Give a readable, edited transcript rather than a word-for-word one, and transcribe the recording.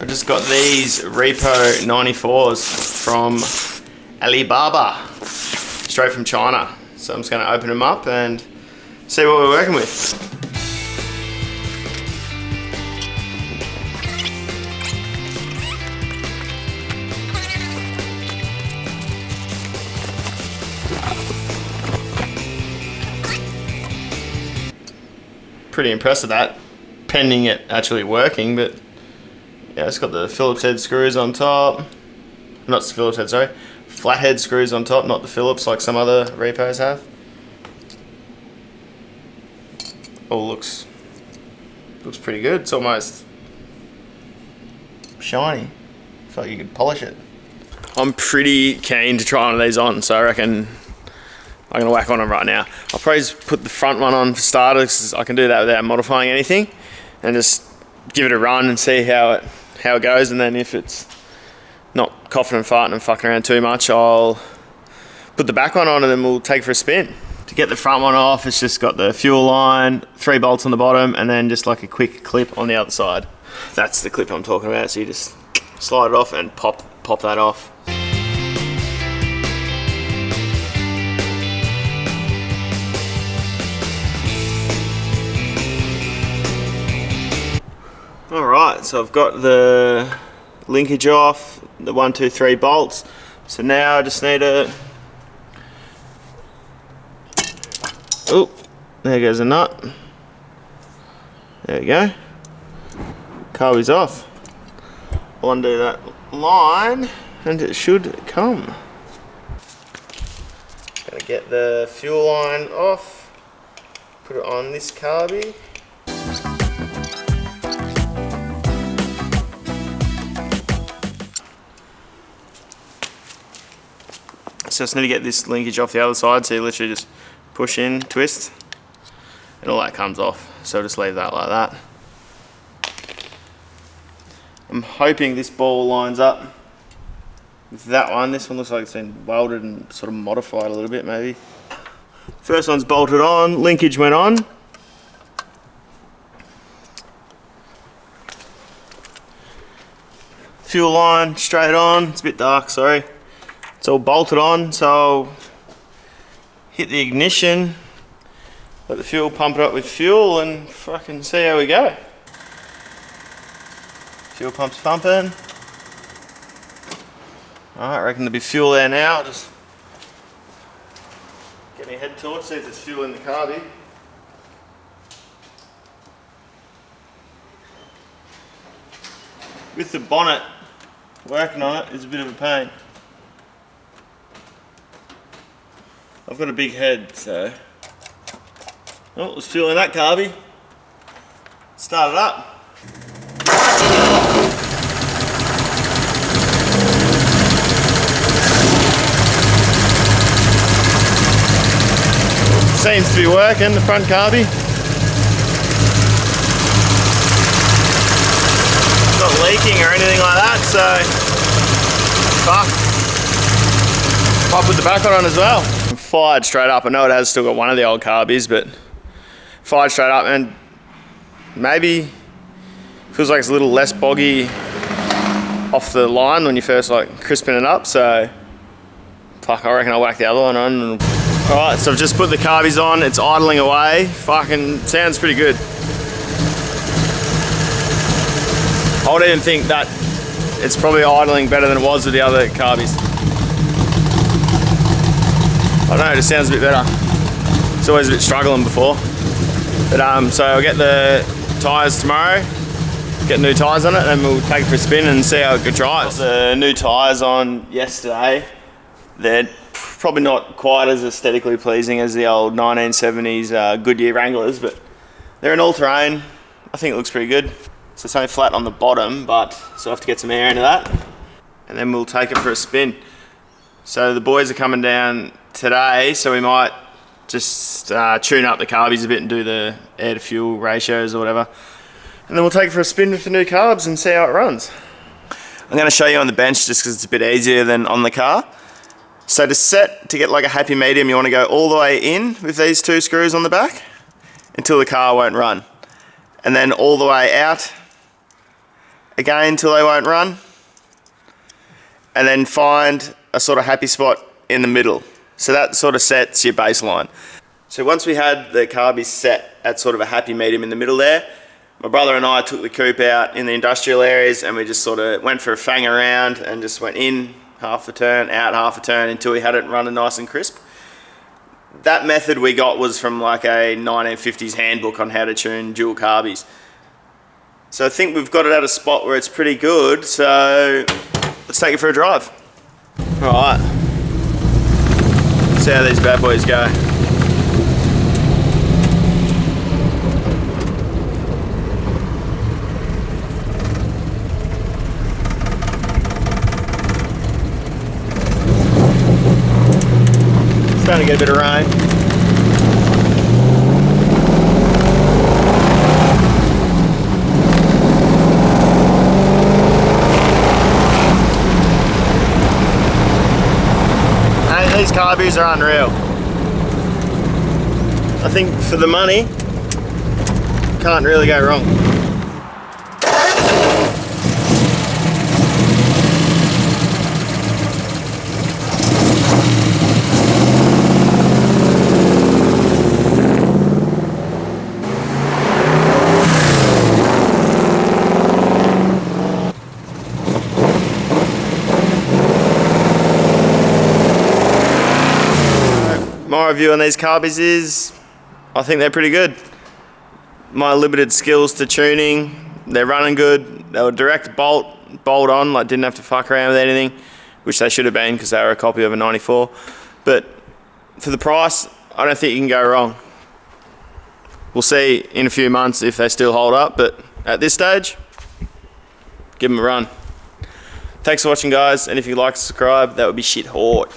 I just got these Repro 94s from Alibaba, straight from China. So I'm just going to open them up and see what we're working with. Pretty impressed with that, pending it actually working, but yeah, it's got the Phillips head screws on top. Not Phillips head, sorry. Flathead screws on top, not the Phillips like some other Repros have. All looks pretty good. It's almost shiny. I feel like you could polish it. I'm pretty keen to try one of these on, so I reckon I'm gonna whack on them right now. I'll probably just put the front one on for starters, because I can do that without modifying anything, and just give it a run and see how it goes. And then if it's not coughing and farting and fucking around too much, I'll put the back one on and then we'll take it for a spin. To get the front one off, it's just got the fuel line, 3 bolts on the bottom, and then just like a quick clip on the other side. That's the clip I'm talking about. So you just slide it off and pop that off. Alright, so I've got the linkage off, the 1, 2, 3 bolts. So now I just need to... Oh, there goes a nut. There we go. Carby's off. I'll undo that line and it should come. Gonna get the fuel line off, put it on this carby. So I just need to get this linkage off the other side, so you literally just push in, twist, and all that comes off. So I'll just leave that like that. I'm hoping this ball lines up with that one. This one looks like it's been welded and sort of modified a little bit maybe. First one's bolted on, linkage went on. Fuel line straight on, it's a bit dark, sorry. It's all bolted on, so I'll hit the ignition, let the fuel pump it up with fuel and fucking see how we go. Fuel pump's pumping. Alright, I reckon there'll be fuel there now. I'll just get my head torch, see if there's fuel in the carby. With the bonnet, working on it is a bit of a pain. I've got a big head, so... Oh, there's fuel in that carby. Start it up. Seems to be working, the front carby. Not leaking or anything like that, so... Fuck. Might put the back one on as well. Fired straight up. I know it has still got one of the old Carbys, but fired straight up, and maybe feels like it's a little less boggy off the line when you first like crisping it up. So fuck, I reckon I'll whack the other one on. Alright, so I've just put the Carbys on. It's idling away. Fucking sounds pretty good. I would even think that it's probably idling better than it was with the other Carbys. I don't know, it just sounds a bit better. It's always a bit struggling before. But so I'll get the tyres tomorrow, get new tyres on it, and we'll take it for a spin and see how it drives. The new tyres on yesterday, they're probably not quite as aesthetically pleasing as the old 1970s Goodyear Wranglers, but they're an all-terrain. I think it looks pretty good. So it's only flat on the bottom, but so I have to get some air into that, and then we'll take it for a spin. So the boys are coming down today, so we might just tune up the Carbys a bit and do the air to fuel ratios or whatever, and then we'll take it for a spin with the new carbs and see how it runs. I'm going to show you on the bench just because it's a bit easier than on the car. So to get like a happy medium, you want to go all the way in with these 2 screws on the back until the car won't run, and then all the way out again till they won't run, and then find a sort of happy spot in the middle. So that sort of sets your baseline. So once we had the Carbys set at sort of a happy medium in the middle there, my brother and I took the Coupe out in the industrial areas and we just sort of went for a fang around and just went in half a turn, out half a turn until we had it running nice and crisp. That method we got was from like a 1950s handbook on how to tune dual Carbys. So I think we've got it at a spot where it's pretty good, so let's take it for a drive. Alright, see how these bad boys go. Starting to get a bit of rain. Hey, these Carbys are unreal. I think for the money, can't really go wrong. My review on these Carbys is, I think they're pretty good. My limited skills to tuning, they're running good. They were direct bolt on, like didn't have to fuck around with anything, which they should have been because they were a copy of a 94. But for the price, I don't think you can go wrong. We'll see in a few months if they still hold up, but at this stage, give them a run. Thanks for watching, guys, and if you'd like to subscribe, that would be shit hot.